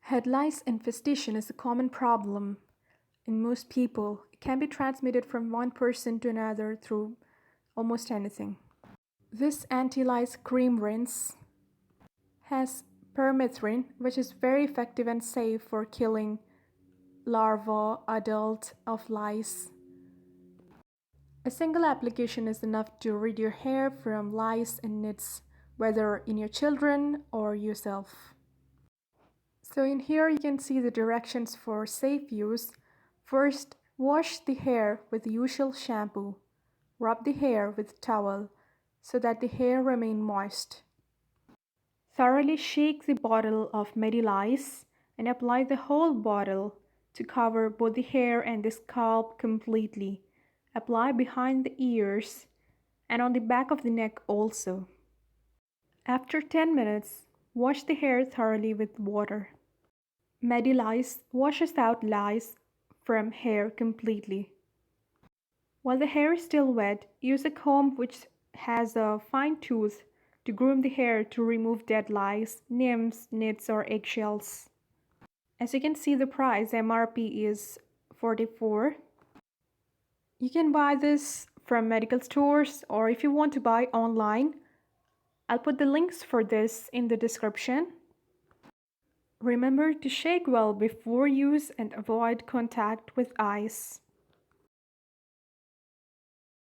Head lice infestation is a common problem in most people. It can be transmitted from one person to another through almost anything. This anti-lice cream rinse has permethrin, which is very effective and safe for killing larvae, adult of lice. A single application is enough to rid your hair from lice and nits, whether in your children or yourself. So in here you can see the directions for safe use. First, wash the hair with the usual shampoo. Rub the hair with a towel so that the hair remain moist. Thoroughly shake the bottle of Medilice and apply the whole bottle to cover both the hair and the scalp completely. Apply behind the ears and on the back of the neck also. After 10 minutes, wash the hair thoroughly with water. Medilice washes out lice from hair completely. While the hair is still wet, use a comb which has a fine tooth to groom the hair to remove dead lice, nymphs, nits, or eggshells. As you can see, the price MRP is $44. You can buy this from medical stores, or if you want to buy online, I'll put the links for this in the description. Remember to shake well before use and avoid contact with ice.